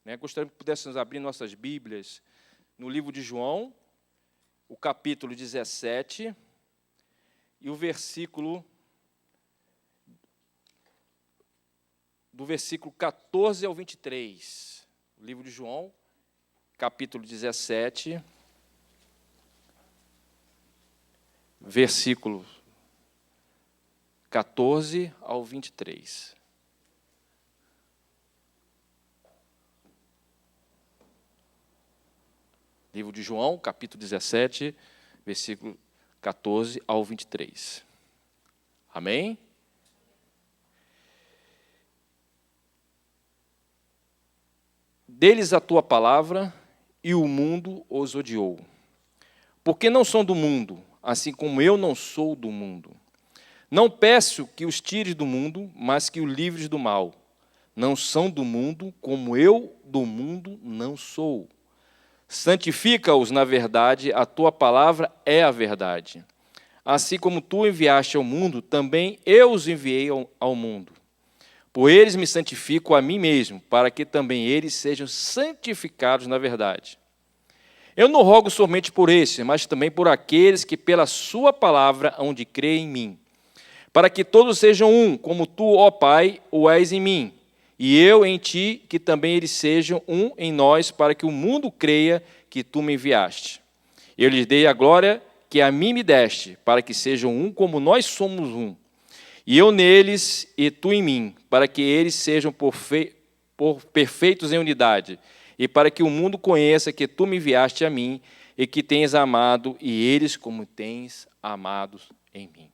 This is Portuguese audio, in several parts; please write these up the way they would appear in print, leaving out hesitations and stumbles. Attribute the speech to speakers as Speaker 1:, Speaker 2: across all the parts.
Speaker 1: né? Gostaria que pudéssemos abrir nossas Bíblias no livro de João, o capítulo 17, e o versículo, do versículo 14 ao 23. O livro de João, capítulo 17, versículo 14 ao 23. Livro de João, capítulo 17, versículo 14 ao 23. Amém? Deles a tua palavra, e o mundo os odiou. Porque não são do mundo, assim como eu não sou do mundo. Não peço que os tires do mundo, mas que os livres do mal. Não são do mundo, como eu do mundo não sou. Santifica-os na verdade, a tua palavra é a verdade. Assim como tu enviaste ao mundo, também eu os enviei ao mundo. Por eles me santifico a mim mesmo, para que também eles sejam santificados na verdade. Eu não rogo somente por estes, mas também por aqueles que pela sua palavra hão de crer em mim, para que todos sejam um, como tu, ó Pai, o és em mim, e eu em ti, que também eles sejam um em nós, para que o mundo creia que tu me enviaste. Eu lhes dei a glória que a mim me deste, para que sejam um como nós somos um. E eu neles e tu em mim, para que eles sejam perfeitos em unidade, e para que o mundo conheça que tu me enviaste a mim, e que tens amado, e eles como tens amado em mim.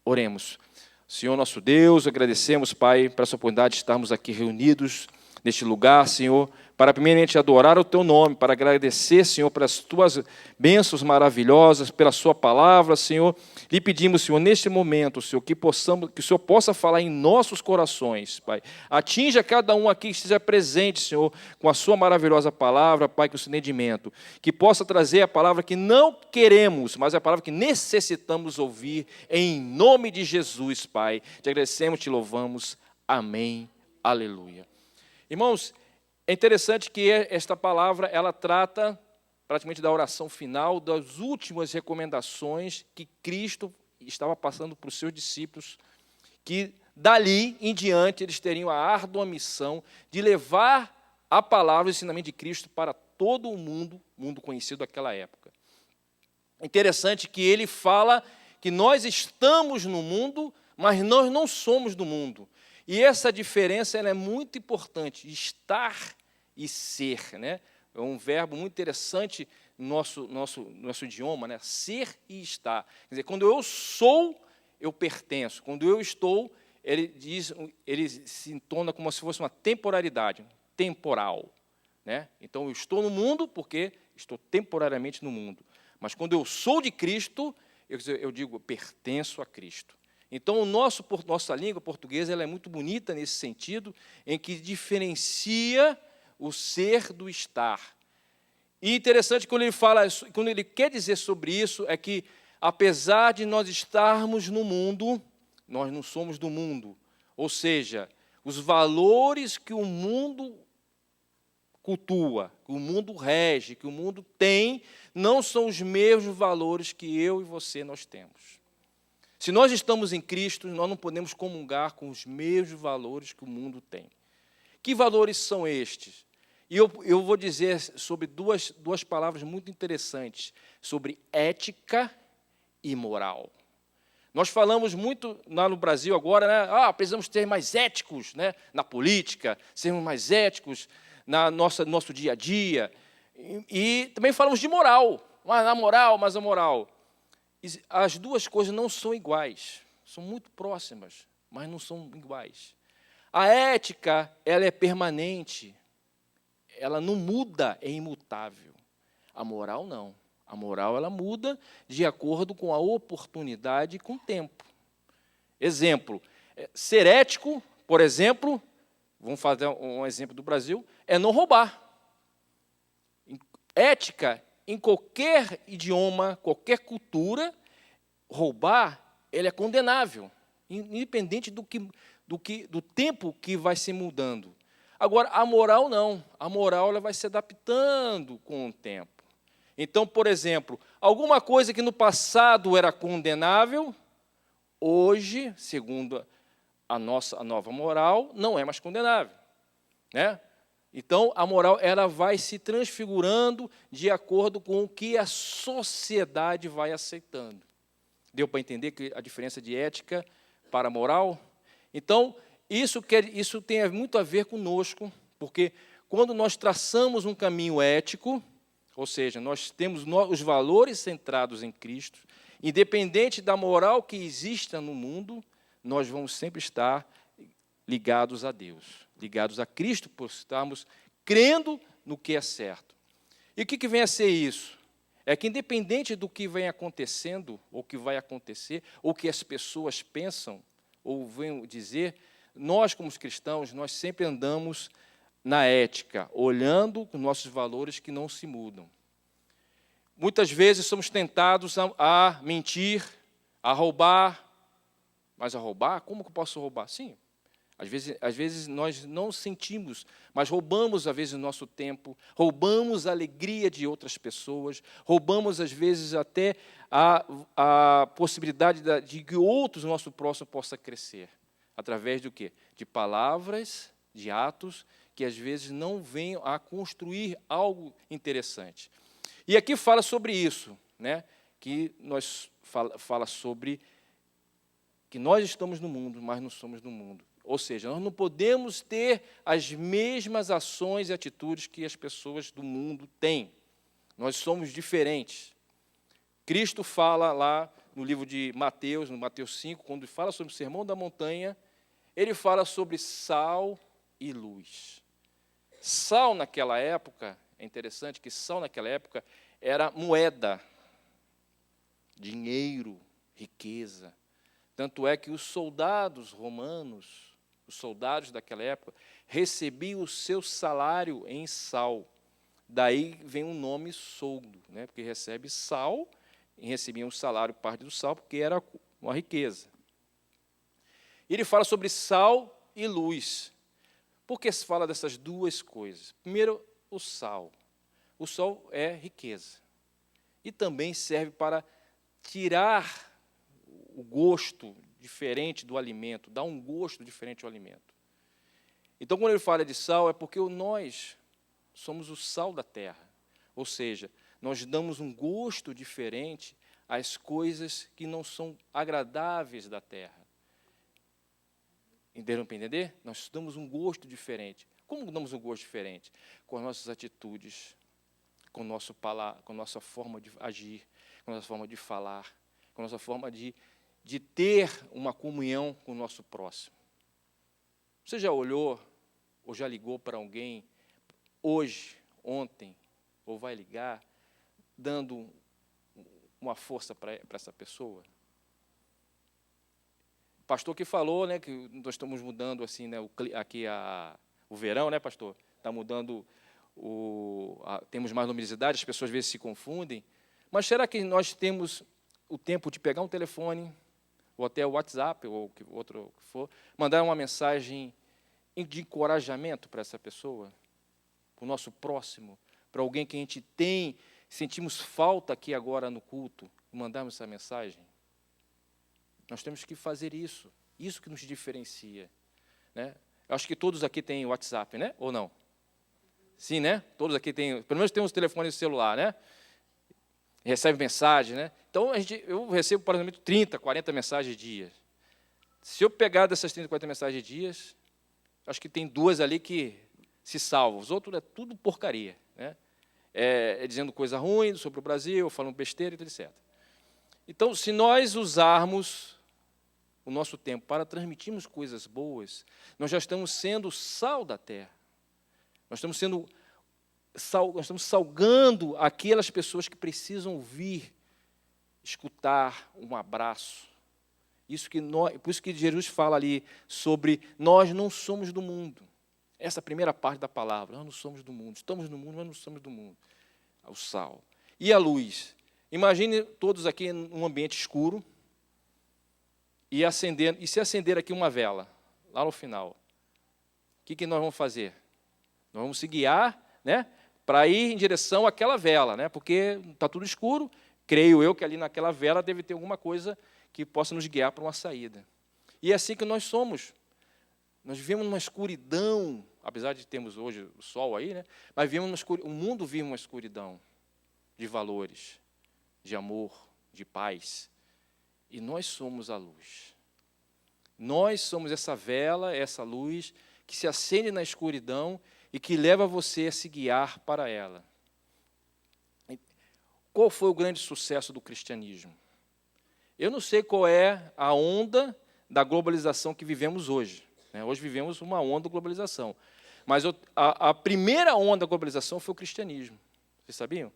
Speaker 1: Oremos. Senhor nosso Deus, agradecemos, Pai, por essa oportunidade de estarmos aqui reunidos neste lugar, Senhor, para primeiramente adorar o Teu nome, para agradecer, Senhor, pelas Tuas bênçãos maravilhosas, pela Sua palavra, Senhor. Lhe pedimos, Senhor, neste momento, Senhor, que o Senhor possa falar em nossos corações, Pai. Atinja cada um aqui que esteja presente, Senhor, com a Sua maravilhosa palavra, Pai, com o seu entendimento. Que possa trazer a palavra que não queremos, mas a palavra que necessitamos ouvir, em nome de Jesus, Pai. Te agradecemos, te louvamos. Amém. Aleluia. Irmãos, é interessante que esta palavra, ela trata praticamente da oração final, das últimas recomendações que Cristo estava passando para os seus discípulos, que dali em diante eles teriam a árdua missão de levar a palavra e o ensinamento de Cristo para todo o mundo conhecido daquela época. É interessante que ele fala que nós estamos no mundo, mas nós não somos do mundo. E essa diferença ela é muito importante, estar e ser, né? É um verbo muito interessante no nosso idioma, né? Ser e estar. Quer dizer, quando eu sou, eu pertenço. Quando eu estou, ele se entona como se fosse uma temporalidade, temporal, né? Então, eu estou no mundo porque estou temporariamente no mundo. Mas quando eu sou de Cristo, eu digo, eu pertenço a Cristo. Então, nossa língua portuguesa ela é muito bonita nesse sentido, em que diferencia o ser do estar. E interessante quando ele quer dizer sobre isso, é que, apesar de nós estarmos no mundo, nós não somos do mundo. Ou seja, os valores que o mundo cultua, que o mundo rege, que o mundo tem, não são os mesmos valores que eu e você nós temos. Se nós estamos em Cristo, nós não podemos comungar com os mesmos valores que o mundo tem. Que valores são estes? E eu vou dizer sobre duas palavras muito interessantes, sobre ética e moral. Nós falamos muito lá no Brasil agora, né? Precisamos ser mais éticos, né? Na política, sermos mais éticos nosso dia a dia. E também falamos de moral, mas a moral. As duas coisas não são iguais, são muito próximas, mas não são iguais. A ética, ela é permanente, ela não muda, é imutável. A moral, não. A moral, ela muda de acordo com a oportunidade e com o tempo. Exemplo, ser ético, por exemplo, vamos fazer um exemplo do Brasil, é não roubar. Ética, em qualquer idioma, qualquer cultura, roubar, ele é condenável, independente do tempo que vai se mudando. Agora, a moral não. A moral ela vai se adaptando com o tempo. Então, por exemplo, alguma coisa que no passado era condenável, hoje, segundo a nova moral, não é mais condenável, né? Então, a moral ela vai se transfigurando de acordo com o que a sociedade vai aceitando. Deu para entender que a diferença de ética para moral? Então, isso tem muito a ver conosco, porque quando nós traçamos um caminho ético, ou seja, nós temos os valores centrados em Cristo, independente da moral que exista no mundo, nós vamos sempre estar ligados a Deus, ligados a Cristo, por estarmos crendo no que é certo. E o que vem a ser isso? É que independente do que vem acontecendo, ou que vai acontecer, ou que as pessoas pensam, ou venham dizer, nós como cristãos, nós sempre andamos na ética, olhando os nossos valores que não se mudam. Muitas vezes somos tentados a mentir, a roubar. Mas a roubar? Como que eu posso roubar? Sim, às vezes nós não sentimos, mas roubamos, às vezes, o nosso tempo, roubamos a alegria de outras pessoas, roubamos, às vezes, até a possibilidade de que outros, o nosso próximo, possa crescer. Através do quê? De palavras, de atos, que às vezes não venham a construir algo interessante. E aqui fala sobre isso, né? Que nós fala sobre que nós estamos no mundo, mas não somos do mundo. Ou seja, nós não podemos ter as mesmas ações e atitudes que as pessoas do mundo têm. Nós somos diferentes. Cristo fala lá no livro de Mateus, no Mateus 5, quando fala sobre o Sermão da Montanha, ele fala sobre sal e luz. Sal naquela época, é interessante que sal naquela época era moeda, dinheiro, riqueza. Tanto é que os soldados romanos, os soldados daquela época, recebiam o seu salário em sal. Daí vem o nome soldo, né? Porque recebe sal e recebiam o salário, parte do sal, porque era uma riqueza. Ele fala sobre sal e luz. Por que se fala dessas duas coisas? Primeiro, o sal. O sal é riqueza. E também serve para tirar o gosto diferente do alimento, dar um gosto diferente ao alimento. Então, quando ele fala de sal, é porque nós somos o sal da terra. Ou seja, nós damos um gosto diferente às coisas que não são agradáveis da terra. Entenderam para entender? Nós damos um gosto diferente. Como damos um gosto diferente? Com as nossas atitudes, com a nossa forma de agir, com a nossa forma de falar, com a nossa forma de ter uma comunhão com o nosso próximo. Você já olhou ou já ligou para alguém hoje, ontem, ou vai ligar, dando uma força para essa pessoa? O pastor que falou, né, que nós estamos mudando assim, né, o verão, né, pastor? Está mudando, temos mais luminosidade, as pessoas às vezes se confundem. Mas será que nós temos o tempo de pegar um telefone, ou até o WhatsApp, ou outro que for, mandar uma mensagem de encorajamento para essa pessoa, para o nosso próximo, para alguém que a gente sentimos falta aqui agora no culto, e mandarmos essa mensagem? Nós temos que fazer isso que nos diferencia, né? Eu acho que todos aqui têm WhatsApp, né? Ou não? Sim, né? Todos aqui têm, pelo menos temos telefone celular, né? Recebe mensagem, né? Então, eu recebo, por exemplo, 30, 40 mensagens dia. Se eu pegar dessas 30, 40 mensagens dias, acho que tem 2 ali que se salvam. Os outros é tudo porcaria, né? Dizendo coisa ruim sobre o Brasil, falando besteira e etc. Então, se nós usarmos o nosso tempo para transmitirmos coisas boas, nós já estamos sendo sal da terra. Nós estamos salgando aquelas pessoas que precisam ouvir, escutar um abraço. Por isso que Jesus fala ali sobre nós não somos do mundo. Essa primeira parte da palavra, nós não somos do mundo. Estamos no mundo, mas não somos do mundo. O sal. E a luz? Imagine todos aqui em um ambiente escuro e se acender aqui uma vela, lá no final. O que nós vamos fazer? Nós vamos se guiar, né, para ir em direção àquela vela, né, porque está tudo escuro. Creio eu que ali naquela vela deve ter alguma coisa que possa nos guiar para uma saída. E é assim que nós somos. Nós vivemos numa escuridão, apesar de termos hoje o sol aí, né, mas o mundo vive uma escuridão de valores, de amor, de paz. E nós somos a luz. Nós somos essa vela, essa luz que se acende na escuridão e que leva você a se guiar para ela. Qual foi o grande sucesso do cristianismo? Eu não sei qual é a onda da globalização que vivemos hoje. Né? Hoje vivemos uma onda da globalização. Mas a primeira onda da globalização foi o cristianismo. Vocês sabiam?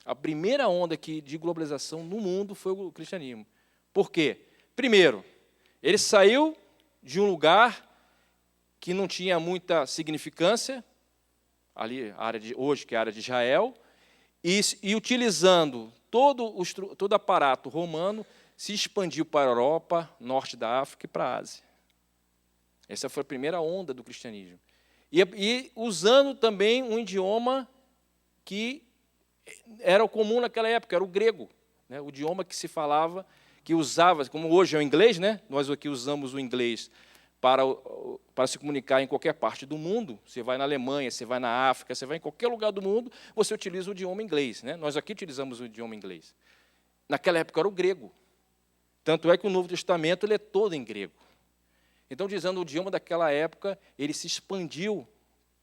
Speaker 1: A primeira onda de globalização no mundo foi o cristianismo. Por quê? Primeiro, ele saiu de um lugar que não tinha muita significância, ali, hoje, que é a área de Israel, e utilizando todo o aparato romano, se expandiu para a Europa, norte da África e para a Ásia. Essa foi a primeira onda do cristianismo. E usando também um idioma que era o comum naquela época, era o grego, né? O idioma que se falava, que usava, como hoje é o inglês, né? Nós aqui usamos o inglês para se comunicar em qualquer parte do mundo. Você vai na Alemanha, você vai na África, você vai em qualquer lugar do mundo, você utiliza o idioma inglês, né? Nós aqui utilizamos o idioma inglês. Naquela época era o grego. Tanto é que o Novo Testamento ele é todo em grego. Então, dizendo o idioma daquela época, ele se expandiu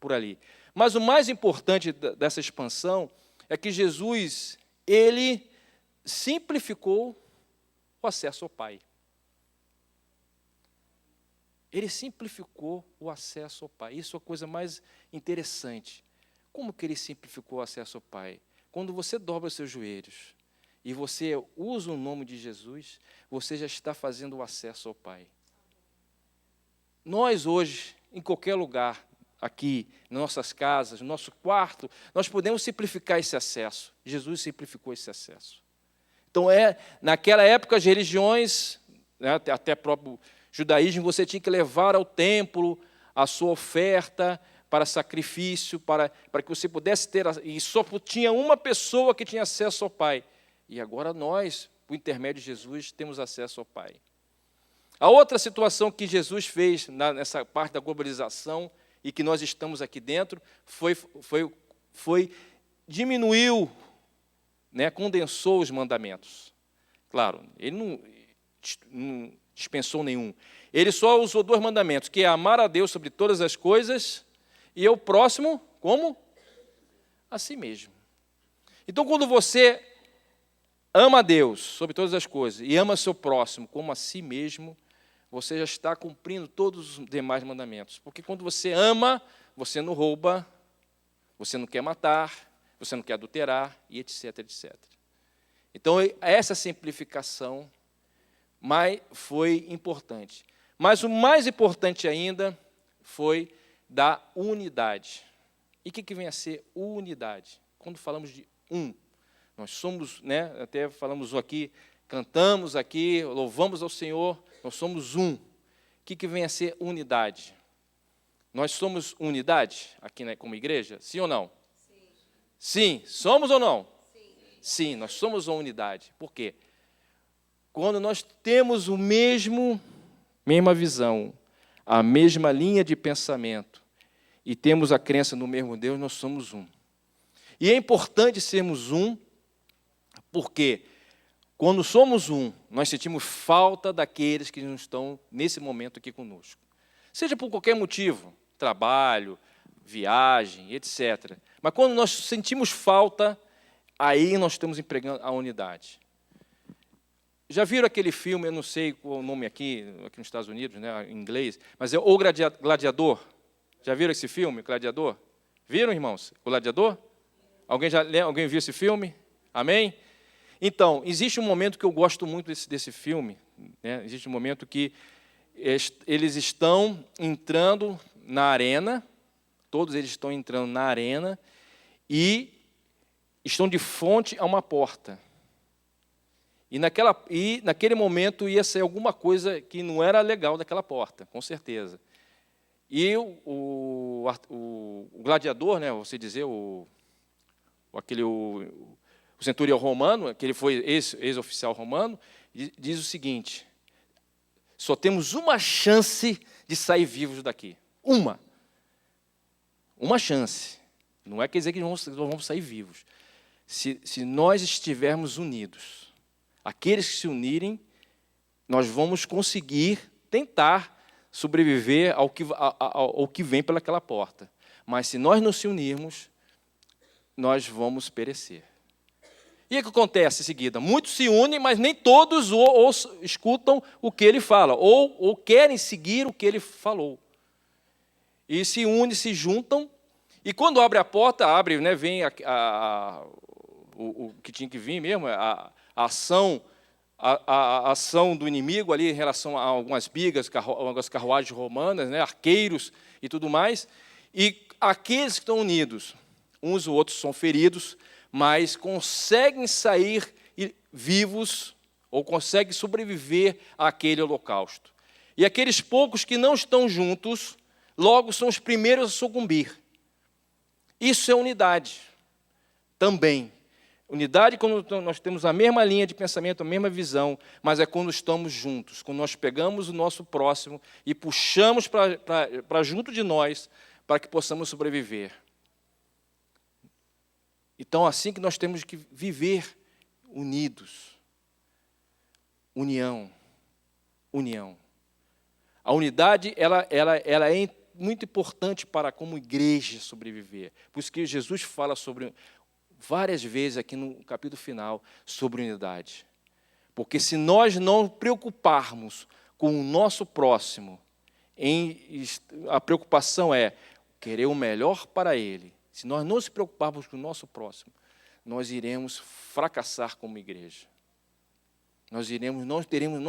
Speaker 1: por ali. Mas o mais importante dessa expansão é que Jesus, ele simplificou o acesso ao Pai. Ele simplificou o acesso ao Pai. Isso é a coisa mais interessante. Como que ele simplificou o acesso ao Pai? Quando você dobra os seus joelhos e você usa o nome de Jesus, você já está fazendo o acesso ao Pai. Nós hoje, em qualquer lugar, aqui, nas nossas casas, no nosso quarto, nós podemos simplificar esse acesso. Jesus simplificou esse acesso. Então, naquela época, as religiões, né, até próprio judaísmo, você tinha que levar ao templo a sua oferta para sacrifício, para que você pudesse ter, e só tinha uma pessoa que tinha acesso ao Pai. E agora nós, por intermédio de Jesus, temos acesso ao Pai. A outra situação que Jesus fez nessa parte da globalização, e que nós estamos aqui dentro, foi diminuiu, né, condensou os mandamentos. Claro, ele não dispensou nenhum. Ele só usou 2 mandamentos, que é amar a Deus sobre todas as coisas e ao próximo como? A si mesmo. Então, quando você ama a Deus sobre todas as coisas e ama seu próximo como a si mesmo, você já está cumprindo todos os demais mandamentos. Porque quando você ama, você não rouba, você não quer matar, você não quer adulterar, e etc, etc. Então, essa simplificação foi importante. Mas o mais importante ainda foi da unidade. E o que vem a ser unidade? Quando falamos de nós somos, né, até falamos aqui, cantamos aqui, louvamos ao Senhor, nós somos um. O que vem a ser unidade? Nós somos unidade aqui, né, como igreja? Sim ou não? Sim. Sim. Somos ou não? Sim. Sim, nós somos uma unidade. Por quê? Quando nós temos mesma visão, a mesma linha de pensamento, e temos a crença no mesmo Deus, nós somos um. E é importante sermos um, porque quando somos um, nós sentimos falta daqueles que não estão nesse momento aqui conosco. Seja por qualquer motivo, trabalho, viagem, etc. Mas quando nós sentimos falta, aí nós estamos empregando a unidade. Já viram aquele filme, eu não sei qual é o nome aqui nos Estados Unidos, né, em inglês, mas é O Gladiador. Já viram esse filme, Gladiador? Viram, irmãos, o Gladiador? Alguém viu esse filme? Amém? Então, existe um momento que eu gosto muito desse filme, né? Existe um momento que eles estão entrando na arena, todos eles estão entrando na arena, e estão de frente a uma porta. E naquele momento ia sair alguma coisa que não era legal daquela porta, com certeza. E o gladiador, né, você dizer, o centurião romano, que ele foi ex-oficial romano, diz o seguinte: só temos uma chance de sair vivos daqui. Uma chance. Não é quer dizer que nós vamos sair vivos. Se nós estivermos unidos, aqueles que se unirem, nós vamos conseguir tentar sobreviver ao que vem pelaquela porta. Mas se nós não se unirmos, nós vamos perecer. E o que acontece em seguida? Muitos se unem, mas nem todos escutam o que ele fala, ou querem seguir o que ele falou. E se unem, se juntam, e quando abre a porta, né, vem o que tinha que vir mesmo, a ação do inimigo ali em relação a algumas bigas, algumas carruagens romanas, né, arqueiros e tudo mais, e aqueles que estão unidos, uns ou outros são feridos, mas conseguem sair vivos ou conseguem sobreviver àquele holocausto. E aqueles poucos que não estão juntos, logo são os primeiros a sucumbir. Isso é unidade também. Unidade quando nós temos a mesma linha de pensamento, a mesma visão, mas é quando estamos juntos, quando nós pegamos o nosso próximo e puxamos para junto de nós, para que possamos sobreviver. Então, assim que nós temos que viver unidos. União. A unidade, ela é muito importante para, como igreja, sobreviver. Por isso que Jesus fala várias vezes aqui no capítulo final, sobre unidade. Porque se nós não preocuparmos com o nosso próximo, a preocupação é querer o melhor para ele. Se nós não se preocuparmos com o nosso próximo, nós iremos fracassar como igreja. Não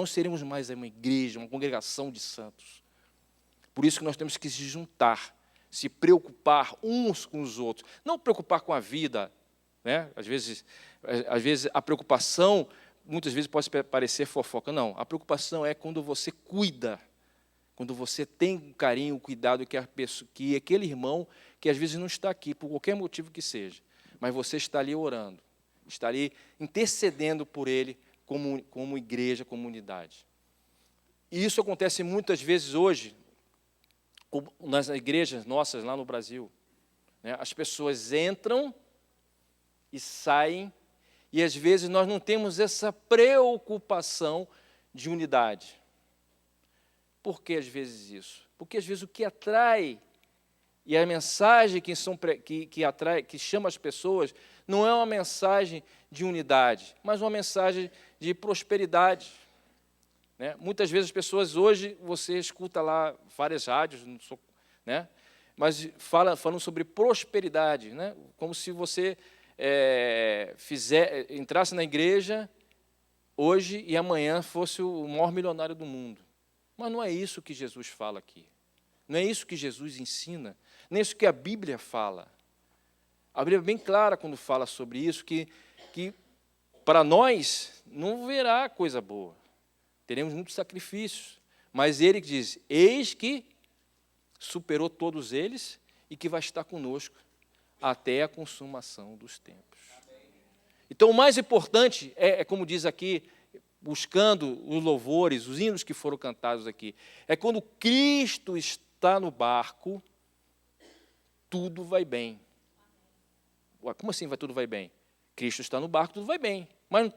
Speaker 1: seremos mais uma igreja, uma congregação de santos. Por isso que nós temos que se juntar, se preocupar uns com os outros. Não preocupar com a vida, né? Às vezes a preocupação, muitas vezes pode parecer fofoca. Não, a preocupação é quando você cuida, quando você tem um carinho, um cuidado que aquele irmão, que às vezes não está aqui, por qualquer motivo que seja, mas você está ali orando, está ali intercedendo por ele como igreja, comunidade. E isso acontece muitas vezes hoje, nas igrejas nossas lá no Brasil. Né? As pessoas entram e saem, e às vezes nós não temos essa preocupação de unidade. Por que às vezes isso? Porque às vezes o que atrai, e a mensagem que chama as pessoas, não é uma mensagem de unidade, mas uma mensagem de prosperidade. Né? Muitas vezes as pessoas hoje, você escuta lá várias rádios, né? Mas falando sobre prosperidade, né? Como se você entrasse na igreja hoje e amanhã fosse o maior milionário do mundo. Mas não é isso que Jesus fala aqui. Não é isso que Jesus ensina. Nem é isso que a Bíblia fala. A Bíblia é bem clara quando fala sobre isso, que para nós não verá coisa boa. Teremos muitos sacrifícios. Mas ele diz, eis que superou todos eles e que vai estar conosco até a consumação dos tempos. Então, o mais importante como diz aqui, buscando os louvores, os hinos que foram cantados aqui, é quando Cristo está no barco, tudo vai bem. Ué, como assim tudo vai bem? Cristo está no barco, tudo vai bem. Mas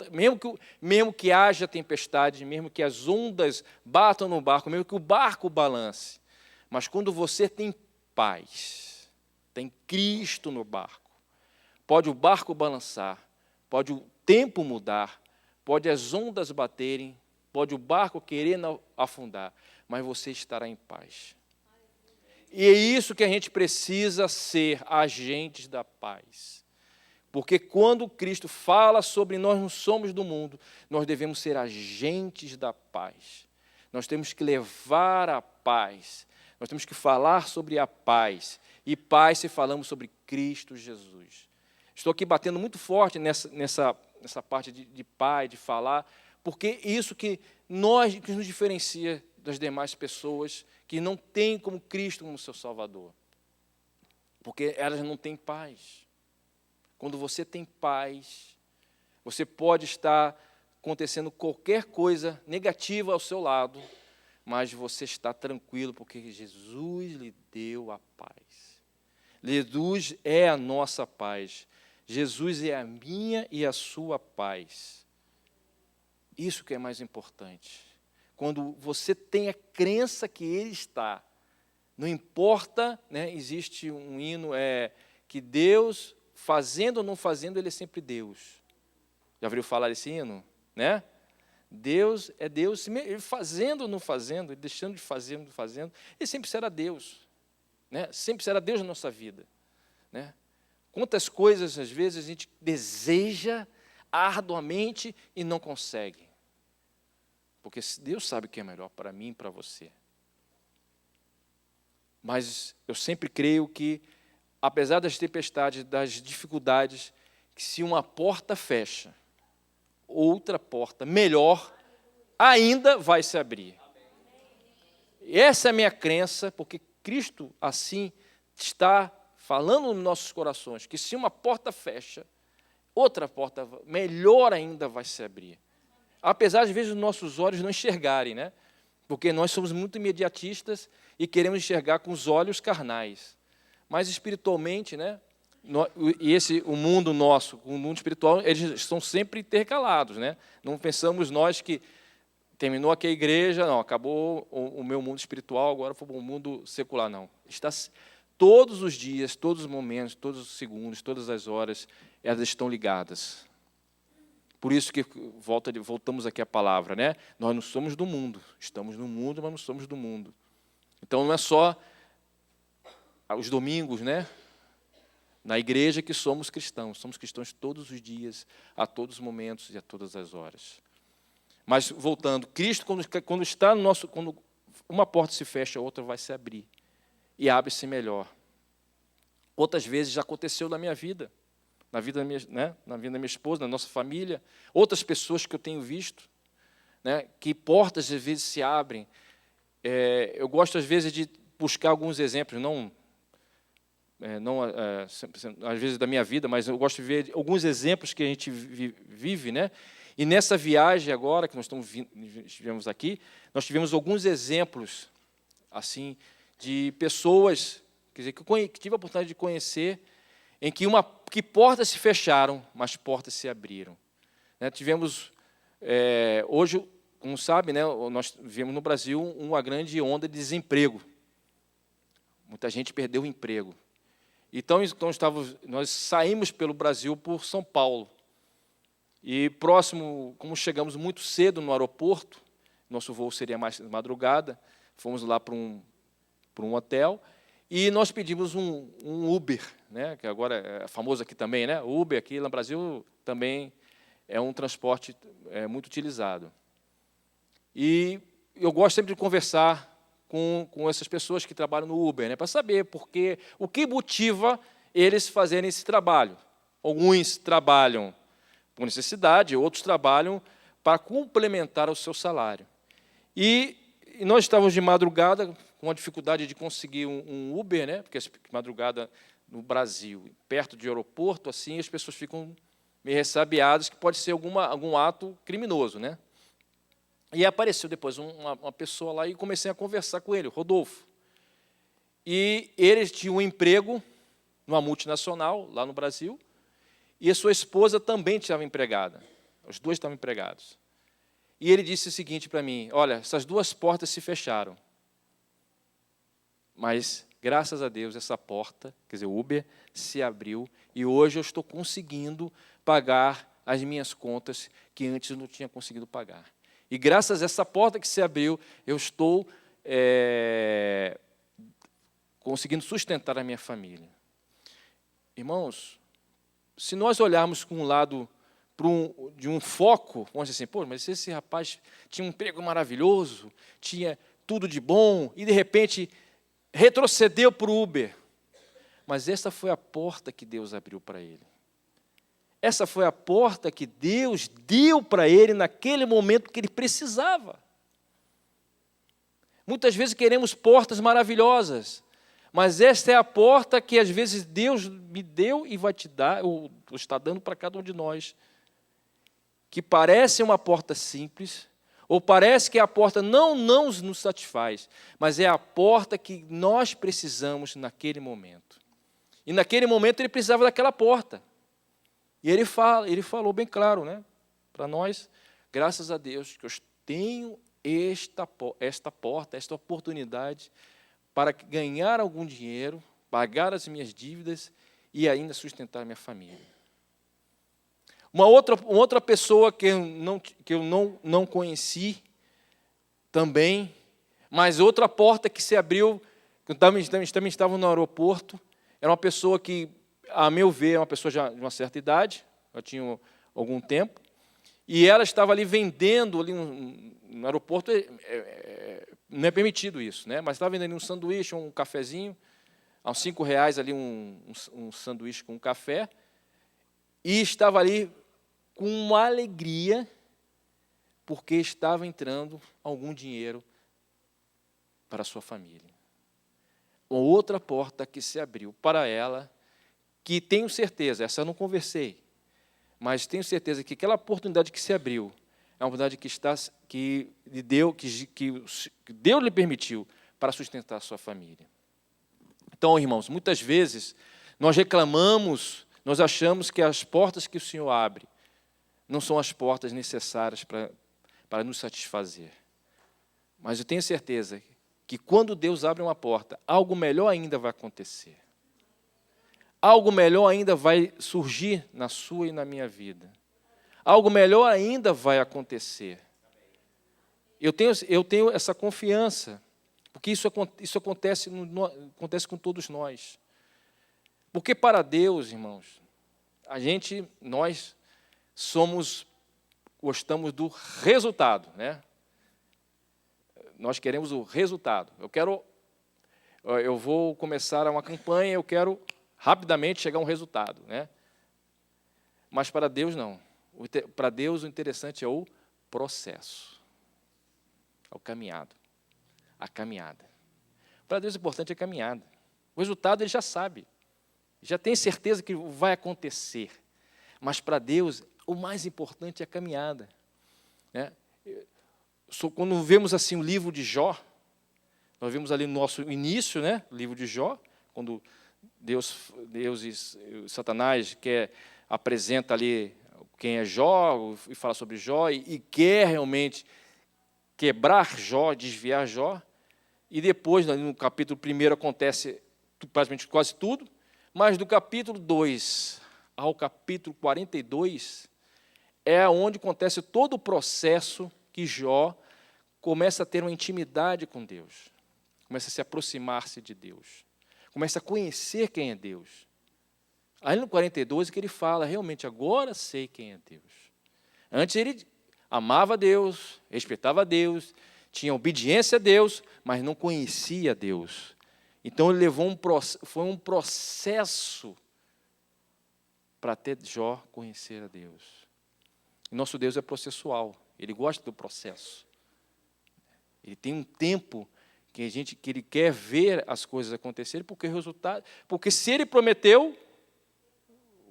Speaker 1: mesmo que haja tempestade, mesmo que as ondas batam no barco, mesmo que o barco balance, mas quando você tem paz, tem Cristo no barco, pode o barco balançar, pode o tempo mudar, pode as ondas baterem, pode o barco querer afundar, mas você estará em paz. E é isso que a gente precisa ser, agentes da paz. Porque quando Cristo fala sobre nós não somos do mundo, nós devemos ser agentes da paz. Nós temos que levar a paz. Nós temos que falar sobre a paz. E paz se falamos sobre Cristo Jesus. Estou aqui batendo muito forte nessa parte de paz, de falar, porque isso que nos diferencia das demais pessoas que não têm como Cristo como seu Salvador, porque elas não têm paz. Quando você tem paz, você pode estar acontecendo qualquer coisa negativa ao seu lado, mas você está tranquilo, porque Jesus lhe deu a paz. Jesus é a nossa paz. Jesus é a minha e a sua paz. Isso que é mais importante. Quando você tem a crença que Ele está, não importa, né, existe um hino, que Deus, fazendo ou não fazendo, Ele é sempre Deus. Já ouviu falar desse hino? Né? Deus é Deus, Ele fazendo ou não fazendo, Ele deixando de fazer ou não fazendo, Ele sempre será Deus. Né? Sempre será Deus na nossa vida. Né? Quantas coisas, às vezes, a gente deseja arduamente e não consegue. Porque Deus sabe o que é melhor para mim e para você. Mas eu sempre creio que, apesar das tempestades, das dificuldades, que se uma porta fecha, outra porta melhor ainda vai se abrir. Essa é a minha crença, porque Cristo assim está falando nos nossos corações, que se uma porta fecha, outra porta melhor ainda vai se abrir. Apesar, às vezes, os nossos olhos não enxergarem, né? Porque nós somos muito imediatistas e queremos enxergar com os olhos carnais. Mas espiritualmente, né? O mundo nosso, o mundo espiritual, eles estão sempre intercalados, né? Não pensamos nós que terminou aqui a igreja, não, acabou o meu mundo espiritual, agora foi o mundo secular, não. Está todos os dias, todos os momentos, todos os segundos, todas as horas, elas estão ligadas. Por isso que voltamos aqui à palavra, né? Nós não somos do mundo, estamos no mundo, mas não somos do mundo. Então não é só os domingos, né? Na igreja que somos cristãos todos os dias, a todos os momentos e a todas as horas. Mas voltando, Cristo quando está no nosso, quando uma porta se fecha, a outra vai se abrir e abre-se melhor. Outras vezes já aconteceu na minha vida. Na vida da minha, né, na vida da minha esposa, na nossa família, outras pessoas que eu tenho visto, né, que portas às vezes se abrem. Eu gosto às vezes de buscar alguns exemplos, não às vezes da minha vida, mas eu gosto de ver alguns exemplos que a gente vive, né? E nessa viagem agora que nós estivemos aqui, nós tivemos alguns exemplos assim de pessoas, quer dizer, que tive a oportunidade de conhecer, em que portas se fecharam, mas portas se abriram. Né? Tivemos, hoje, como sabe, né, nós vivemos no Brasil uma grande onda de desemprego. Muita gente perdeu o emprego. Então nós saímos pelo Brasil por São Paulo. E próximo, como chegamos muito cedo no aeroporto, nosso voo seria mais de madrugada, fomos lá para um hotel, e nós pedimos um Uber, né, que agora é famoso aqui também, né? O Uber aqui no Brasil também é um transporte muito utilizado. E eu gosto sempre de conversar com essas pessoas que trabalham no Uber, né, para saber o que motiva eles fazerem esse trabalho. Alguns trabalham por necessidade, outros trabalham para complementar o seu salário. E nós estávamos de madrugada, com a dificuldade de conseguir um Uber, né? Porque madrugada no Brasil, perto de aeroporto, assim, as pessoas ficam meio ressabiadas que pode ser algum ato criminoso, né? E apareceu depois uma pessoa lá e comecei a conversar com ele, o Rodolfo. E ele tinha um emprego numa multinacional, lá no Brasil, e a sua esposa também estava empregada. Os dois estavam empregados. E ele disse o seguinte para mim: olha, essas duas portas se fecharam. Mas, graças a Deus, essa porta, quer dizer, o Uber, se abriu, e hoje eu estou conseguindo pagar as minhas contas que antes eu não tinha conseguido pagar. E graças a essa porta que se abriu, eu estou conseguindo sustentar a minha família. Irmãos, se nós olharmos com um lado de um foco, vamos dizer assim, pô, mas esse rapaz tinha um emprego maravilhoso, tinha tudo de bom, e de repente retrocedeu para o Uber. Mas essa foi a porta que Deus abriu para ele. Essa foi a porta que Deus deu para ele naquele momento que ele precisava. Muitas vezes queremos portas maravilhosas, mas esta é a porta que às vezes Deus me deu e vai te dar, ou está dando para cada um de nós, que parece uma porta simples, ou parece que a porta não nos satisfaz, mas é a porta que nós precisamos naquele momento. E naquele momento ele precisava daquela porta. E ele falou bem claro, né, para nós, graças a Deus, que eu tenho esta porta, esta oportunidade para ganhar algum dinheiro, pagar as minhas dívidas e ainda sustentar minha família. Uma outra pessoa que eu não conheci também, mas outra porta que se abriu, que também estava no aeroporto, era uma pessoa que, a meu ver, é uma pessoa já de uma certa idade, já tinha algum tempo, e ela estava ali vendendo, ali no aeroporto, não é permitido isso, né? Mas estava vendendo um sanduíche, um cafezinho, a uns R$ 5 ali um sanduíche com um café, e estava ali com uma alegria, porque estava entrando algum dinheiro para a sua família. Uma outra porta que se abriu para ela, que tenho certeza, essa eu não conversei, mas tenho certeza que aquela oportunidade que se abriu, é uma oportunidade que Deus lhe permitiu para sustentar a sua família. Então, irmãos, muitas vezes nós reclamamos, nós achamos que as portas que o Senhor abre não são as portas necessárias para nos satisfazer. Mas eu tenho certeza que quando Deus abre uma porta, algo melhor ainda vai acontecer. Algo melhor ainda vai surgir na sua e na minha vida. Algo melhor ainda vai acontecer. Eu tenho essa confiança, porque isso acontece com todos nós. Porque para Deus, irmãos, nós gostamos do resultado, né? Nós queremos o resultado. Eu vou começar uma campanha, eu quero rapidamente chegar a um resultado, né? Mas para Deus não. Para Deus o interessante é o processo, é o caminhado, a caminhada. Para Deus o importante é a caminhada. O resultado ele já sabe, já tem certeza que vai acontecer. Mas para Deus o mais importante é a caminhada, né? Quando vemos assim o livro de Jó, nós vemos ali no nosso início, né, o livro de Jó, quando Deus e Satanás apresenta ali quem é Jó, e fala sobre Jó, e quer realmente quebrar Jó, desviar Jó, e depois, no capítulo 1, acontece praticamente quase tudo, mas do capítulo 2 ao capítulo 42, é onde acontece todo o processo que Jó começa a ter uma intimidade com Deus, começa a se aproximar-se de Deus, começa a conhecer quem é Deus. Aí no 42 que ele fala, realmente, agora sei quem é Deus. Antes ele amava Deus, respeitava Deus, tinha obediência a Deus, mas não conhecia Deus. Então ele foi um processo para até Jó conhecer a Deus. E nosso Deus é processual, ele gosta do processo. Ele tem um tempo que ele quer ver as coisas acontecerem, porque se ele prometeu,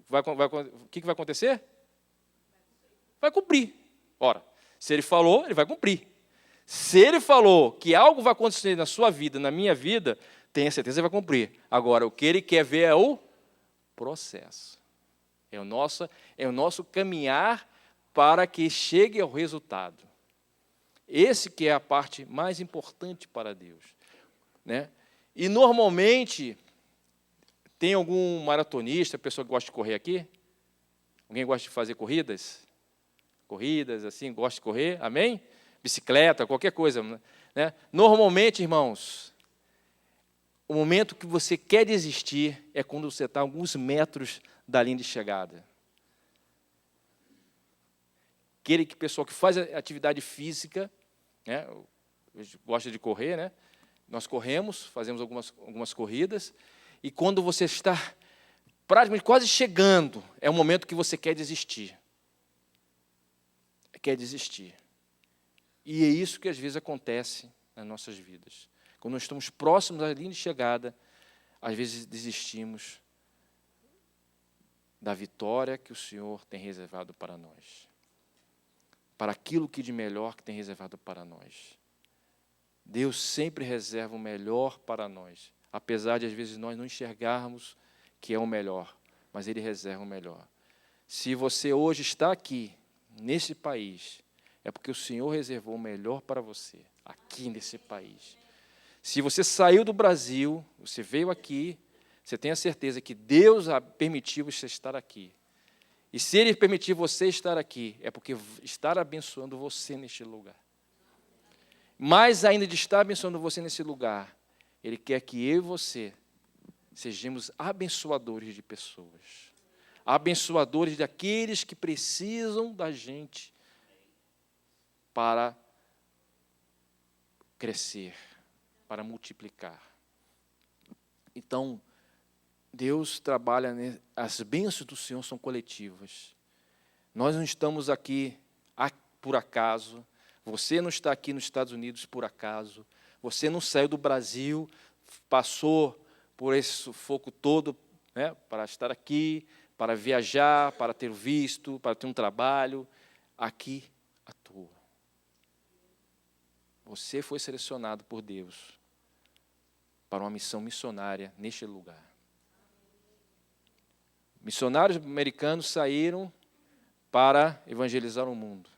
Speaker 1: o que vai acontecer? Vai cumprir. Ora, se ele falou, ele vai cumprir. Se ele falou que algo vai acontecer na sua vida, na minha vida, tenha certeza que ele vai cumprir. Agora, o que ele quer ver é o processo. É o nosso caminhar para que chegue ao resultado. Esse que é a parte mais importante para Deus, né? E normalmente tem algum maratonista, pessoa que gosta de correr aqui? Alguém gosta de fazer corridas? Corridas assim, gosta de correr? Amém? Bicicleta, qualquer coisa, né? Normalmente, irmãos, o momento que você quer desistir é quando você está a alguns metros da linha de chegada. Aquele pessoal que faz atividade física, né, gosta de correr, né? Nós corremos, fazemos algumas corridas, e quando você está praticamente quase chegando, é o momento que você quer desistir. Quer desistir. E é isso que às vezes acontece nas nossas vidas. Quando nós estamos próximos da linha de chegada, às vezes desistimos da vitória que o Senhor tem reservado para nós, para aquilo que de melhor que tem reservado para nós. Deus sempre reserva o melhor para nós, apesar de às vezes nós não enxergarmos que é o melhor, mas Ele reserva o melhor. Se você hoje está aqui, nesse país, é porque o Senhor reservou o melhor para você, aqui nesse país. Se você saiu do Brasil, você veio aqui, você tem a certeza que Deus permitiu você estar aqui. E se Ele permitir você estar aqui, é porque está abençoando você neste lugar. Mais ainda de estar abençoando você nesse lugar, Ele quer que eu e você sejamos abençoadores de pessoas. Abençoadores daqueles que precisam da gente para crescer, para multiplicar. Então, Deus trabalha, as bênçãos do Senhor são coletivas. Nós não estamos aqui por acaso, você não está aqui nos Estados Unidos por acaso, você não saiu do Brasil, passou por esse sufoco todo, né, para estar aqui, para viajar, para ter visto, para ter um trabalho, aqui à toa. Você foi selecionado por Deus para uma missão missionária neste lugar. Missionários americanos saíram para evangelizar o mundo,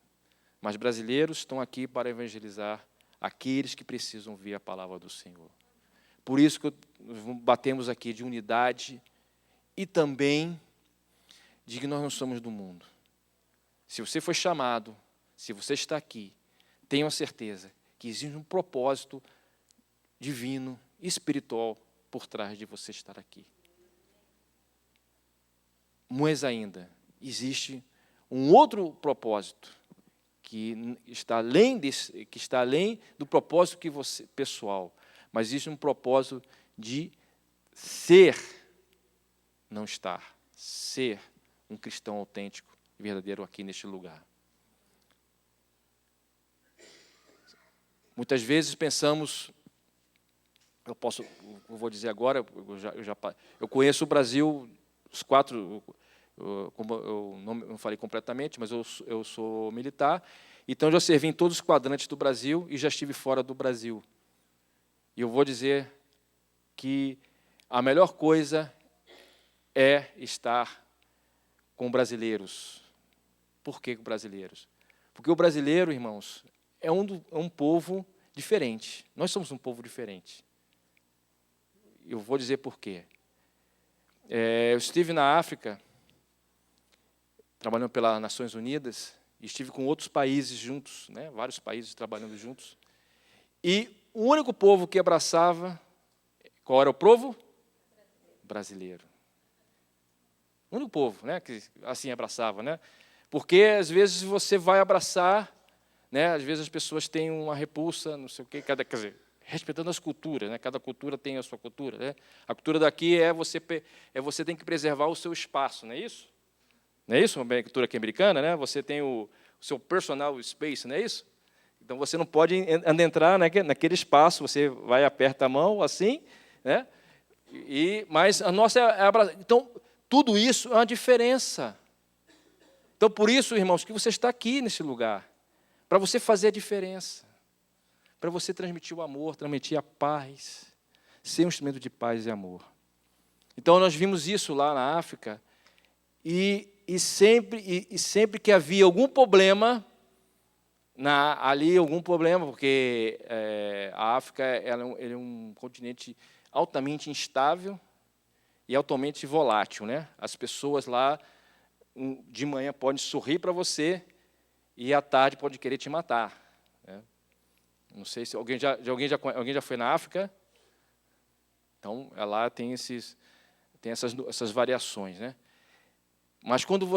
Speaker 1: mas brasileiros estão aqui para evangelizar aqueles que precisam ouvir a palavra do Senhor. Por isso que nós batemos aqui de unidade e também de que nós não somos do mundo. Se você foi chamado, se você está aqui, tenha a certeza que existe um propósito divino, espiritual, por trás de você estar aqui. Mais ainda, existe um outro propósito que está além do propósito que você pessoal, mas existe um propósito de ser, não estar, ser um cristão autêntico e verdadeiro aqui neste lugar. Muitas vezes pensamos, eu vou dizer agora, eu conheço o Brasil, os 4, como eu não falei completamente, mas eu sou militar, então já servi em todos os quadrantes do Brasil e já estive fora do Brasil. E eu vou dizer que a melhor coisa é estar com brasileiros. Por que brasileiros? Porque o brasileiro, irmãos, é um povo diferente. Nós somos um povo diferente. Eu vou dizer por quê. Eu estive na África, trabalhando pelas Nações Unidas, e estive com outros países juntos, né, vários países trabalhando juntos. E o único povo que abraçava, qual era o povo? Brasileiro. O único povo, né, que assim abraçava, né? Porque às vezes você vai abraçar, né, às vezes as pessoas têm uma repulsa, não sei o quê, quer dizer, respeitando as culturas, né? Cada cultura tem a sua cultura, né? A cultura daqui é você tem que preservar o seu espaço, não é isso? Não é isso? A cultura aqui americana, né? Você tem o seu personal space, não é isso? Então você não pode adentrar naquele espaço, você vai aperta a mão assim, né? Mas a nossa então tudo isso é uma diferença. Então por isso, irmãos, que você está aqui nesse lugar, para você fazer a diferença, para você transmitir o amor, transmitir a paz, ser um instrumento de paz e amor. Então nós vimos isso lá na África e sempre que havia algum problema porque a África ele é um continente altamente instável e altamente volátil, né? As pessoas lá de manhã podem sorrir para você e à tarde podem querer te matar, né? Não sei se alguém já foi na África. Então, lá tem essas variações, né? Mas quando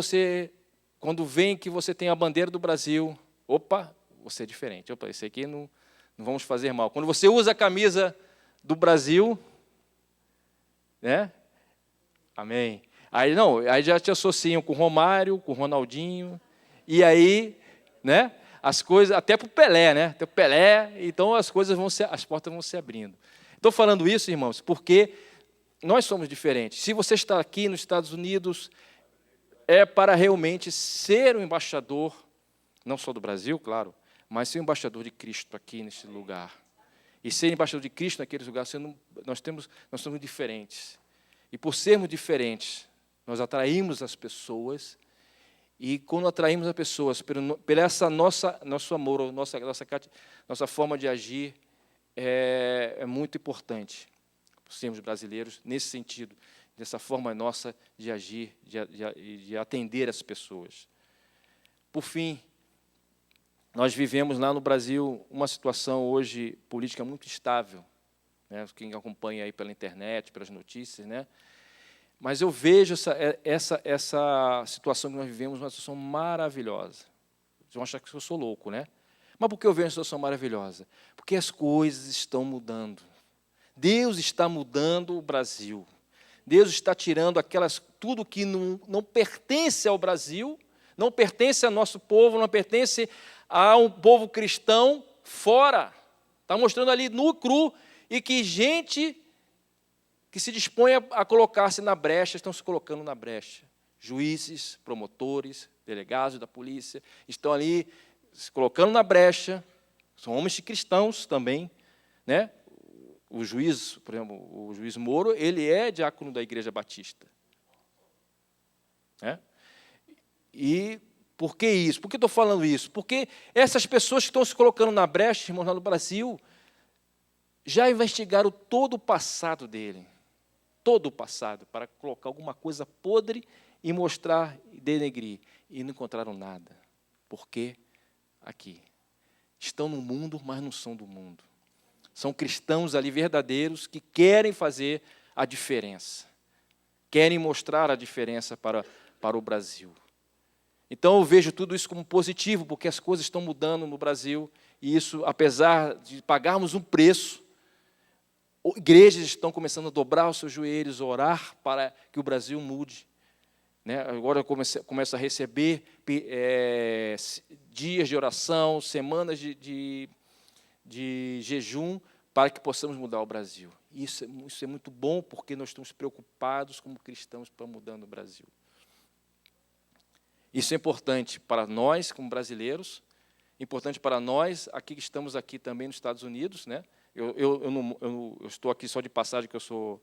Speaker 1: vem que você tem a bandeira do Brasil, opa, você é diferente. Opa, esse aqui não vamos fazer mal. Quando você usa a camisa do Brasil, né? Amém. Aí já te associam com o Romário, com o Ronaldinho, e aí, né? as coisas, até para o Pelé, né? Até o Pelé, então as portas vão se abrindo. Estou falando isso, irmãos, porque nós somos diferentes. Se você está aqui nos Estados Unidos, é para realmente ser um embaixador, não só do Brasil, claro, mas ser um embaixador de Cristo aqui nesse lugar. E ser embaixador de Cristo naqueles lugares, nós somos diferentes. E por sermos diferentes, nós atraímos as pessoas. E quando atraímos as pessoas, pela essa nosso amor, nossa forma de agir, é muito importante. Por sermos brasileiros, nesse sentido, dessa forma nossa de agir, de atender as pessoas. Por fim, nós vivemos lá no Brasil uma situação hoje política muito instável, né? Quem acompanha aí pela internet, pelas notícias, né? Mas eu vejo essa situação que nós vivemos, uma situação maravilhosa. Vocês vão achar que eu sou louco, né? Mas por que eu vejo uma situação maravilhosa? Porque as coisas estão mudando. Deus está mudando o Brasil. Deus está tirando tudo que não pertence ao Brasil, não pertence ao nosso povo, não pertence a um povo cristão, fora. Está mostrando ali nu e cru, e que gente que se dispõe a colocar-se na brecha, estão se colocando na brecha. Juízes, promotores, delegados da polícia, estão ali se colocando na brecha, são homens cristãos também, né? O juiz, por exemplo, o juiz Moro, ele é diácono da Igreja Batista. Né? E por que isso? Por que estou falando isso? Porque essas pessoas que estão se colocando na brecha, irmãos, lá no Brasil, já investigaram todo o passado dele. Todo o passado, para colocar alguma coisa podre e mostrar e denegrir. E não encontraram nada. Por quê? Aqui. Estão no mundo, mas não são do mundo. São cristãos ali verdadeiros que querem fazer a diferença. Querem mostrar a diferença para o Brasil. Então, eu vejo tudo isso como positivo, porque as coisas estão mudando no Brasil, e isso, apesar de pagarmos um preço, igrejas estão começando a dobrar os seus joelhos, orar para que o Brasil mude. Né? Agora eu começo a receber dias de oração, semanas de jejum, para que possamos mudar o Brasil. Isso é muito bom, porque nós estamos preocupados como cristãos para mudar no Brasil. Isso é importante para nós, como brasileiros, importante para nós, aqui que estamos aqui também nos Estados Unidos, né? Eu estou aqui só de passagem, que estou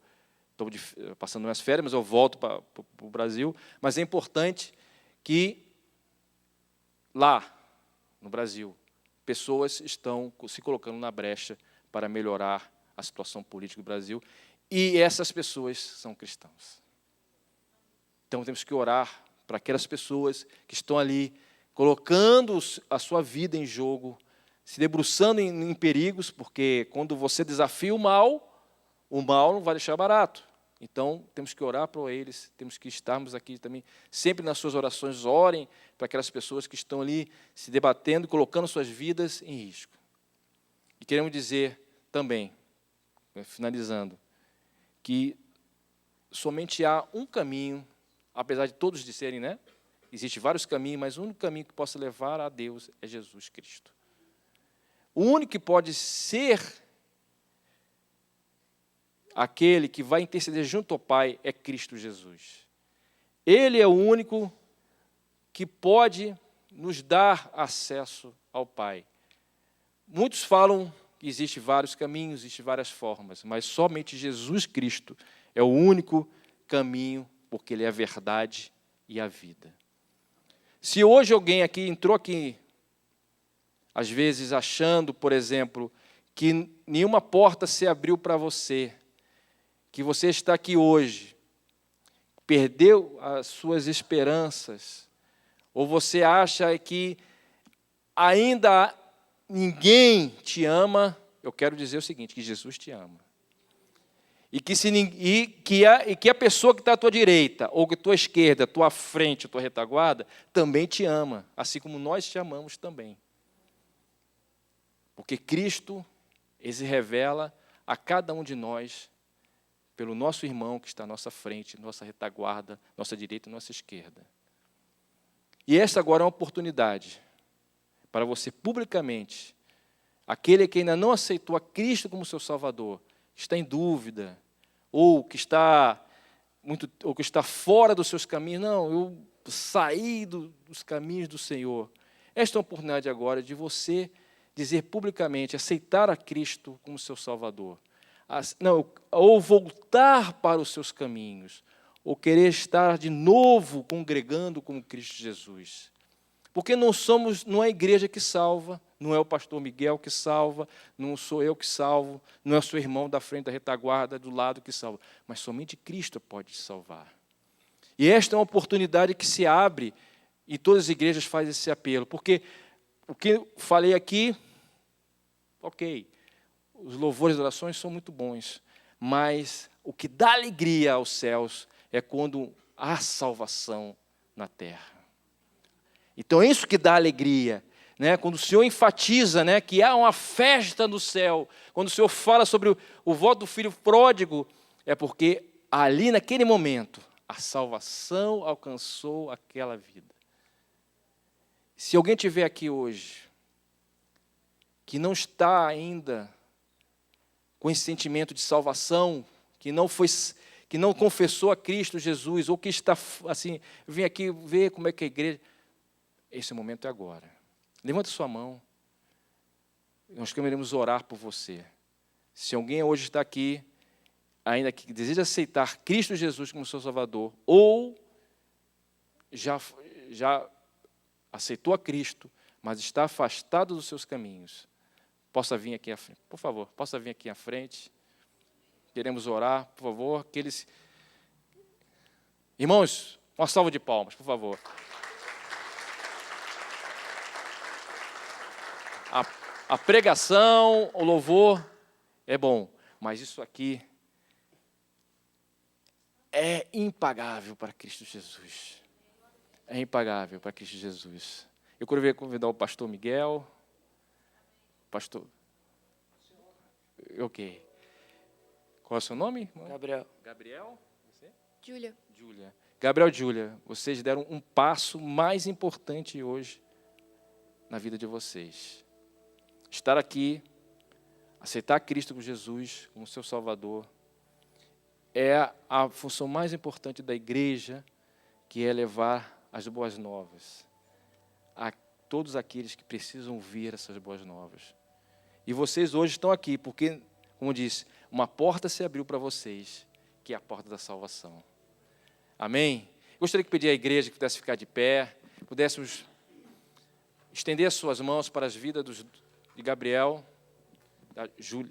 Speaker 1: passando minhas férias, mas eu volto para o Brasil. Mas é importante que lá, no Brasil, pessoas estão se colocando na brecha para melhorar a situação política do Brasil, e essas pessoas são cristãos. Então, temos que orar para aquelas pessoas que estão ali, colocando a sua vida em jogo, se debruçando em perigos, porque quando você desafia o mal não vai deixar barato. Então, temos que orar para eles, temos que estarmos aqui também, sempre nas suas orações, orem para aquelas pessoas que estão ali se debatendo, colocando suas vidas em risco. E queremos dizer também, finalizando, que somente há um caminho, apesar de todos disserem, né? Existem vários caminhos, mas o único caminho que possa levar a Deus é Jesus Cristo. O único que pode ser aquele que vai interceder junto ao Pai é Cristo Jesus. Ele é o único que pode nos dar acesso ao Pai. Muitos falam que existem vários caminhos, existem várias formas, mas somente Jesus Cristo é o único caminho, porque Ele é a verdade e a vida. Se hoje alguém aqui entrou aqui, às vezes achando, por exemplo, que nenhuma porta se abriu para você, que você está aqui hoje, perdeu as suas esperanças, ou você acha que ainda ninguém te ama, eu quero dizer o seguinte, que Jesus te ama. E que a pessoa que está à tua direita, ou à tua esquerda, à tua frente, à tua retaguarda, também te ama, assim como nós te amamos também. Porque Cristo, Ele se revela a cada um de nós, pelo nosso irmão que está à nossa frente, nossa retaguarda, nossa direita e nossa esquerda. E essa agora é uma oportunidade para você publicamente, aquele que ainda não aceitou a Cristo como seu Salvador, está em dúvida, ou que está fora dos seus caminhos, não, eu saí dos caminhos do Senhor. Esta é a oportunidade agora de você dizer publicamente, aceitar a Cristo como seu Salvador. Ou voltar para os seus caminhos, ou querer estar de novo congregando com Cristo Jesus. Porque não é a igreja que salva, não é o pastor Miguel que salva, não sou eu que salvo, não é o seu irmão da frente da retaguarda, do lado que salva, mas somente Cristo pode salvar. E esta é uma oportunidade que se abre, e todas as igrejas fazem esse apelo, porque o que eu falei aqui, ok, os louvores e orações são muito bons, mas o que dá alegria aos céus é quando há salvação na terra. Então é isso que dá alegria, né? Quando o Senhor enfatiza, né, que há uma festa no céu, quando o Senhor fala sobre o voto do filho pródigo, é porque ali naquele momento a salvação alcançou aquela vida. Se alguém estiver aqui hoje que não está ainda com esse sentimento de salvação, que não confessou a Cristo Jesus, ou que está assim, vem aqui ver como é que a igreja... Esse momento é agora. Levanta sua mão. Nós queremos orar por você. Se alguém hoje está aqui, ainda que deseja aceitar Cristo Jesus como seu Salvador, ou já aceitou a Cristo, mas está afastado dos seus caminhos, possa vir aqui à frente. Por favor, possa vir aqui à frente. Queremos orar, por favor. Irmãos, uma salva de palmas, por favor. A pregação, o louvor é bom, mas isso aqui é impagável para Cristo Jesus. É impagável para Cristo Jesus. Eu quero convidar o pastor Miguel. Pastor. Ok. Qual é o seu nome, irmão?
Speaker 2: Gabriel.
Speaker 1: Gabriel? Você?
Speaker 3: Júlia.
Speaker 1: Júlia. Gabriel e Júlia, vocês deram um passo mais importante hoje na vida de vocês. Estar aqui, aceitar Cristo como Jesus, como seu Salvador, é a função mais importante da igreja, que é levar as boas novas a todos aqueles que precisam ouvir essas boas novas. E vocês hoje estão aqui porque, como disse, uma porta se abriu para vocês, que é a porta da salvação. Amém? Gostaria que pedir à igreja que pudesse ficar de pé, pudéssemos estender as suas mãos para as vidas de Gabriel, da Júlia.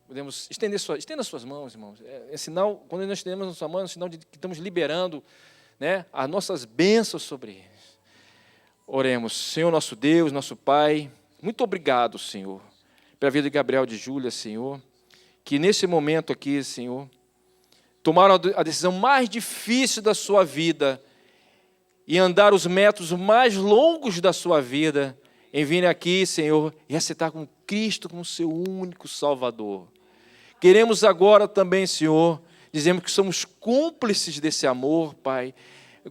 Speaker 1: Podemos estenda as suas mãos, irmãos. É sinal, quando nós estendemos a sua mão, é um sinal de que estamos liberando, né, as nossas bênçãos sobre eles. Oremos. Senhor nosso Deus, nosso Pai, muito obrigado, Senhor, pela vida de Gabriel e de Júlia, Senhor, que nesse momento aqui, Senhor, tomaram a decisão mais difícil da sua vida e andar os metros mais longos da sua vida em vir aqui, Senhor, e aceitar com Cristo como seu único Salvador. Queremos agora também, Senhor, dizemos que somos cúmplices desse amor, Pai.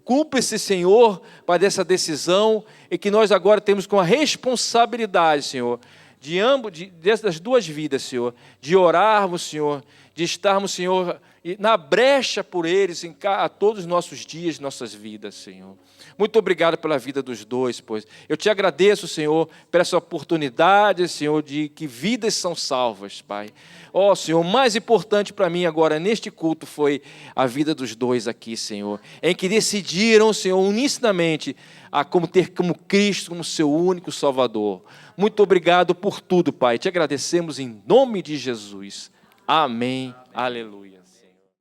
Speaker 1: Cúmplices, Senhor, Pai, dessa decisão, e que nós agora temos com a responsabilidade, Senhor, dessas duas vidas, Senhor, de orarmos, Senhor, de estarmos, Senhor, na brecha por eles a todos os nossos dias, nossas vidas, Senhor. Muito obrigado pela vida dos dois, pois eu te agradeço, Senhor, por essa oportunidade, Senhor, de que vidas são salvas, Pai. Ó, Senhor, o mais importante para mim agora neste culto foi a vida dos dois aqui, Senhor, em que decidiram, Senhor, unissimamente a ter como Cristo como seu único Salvador. Muito obrigado por tudo, Pai. Te agradecemos em nome de Jesus. Amém. Aleluia.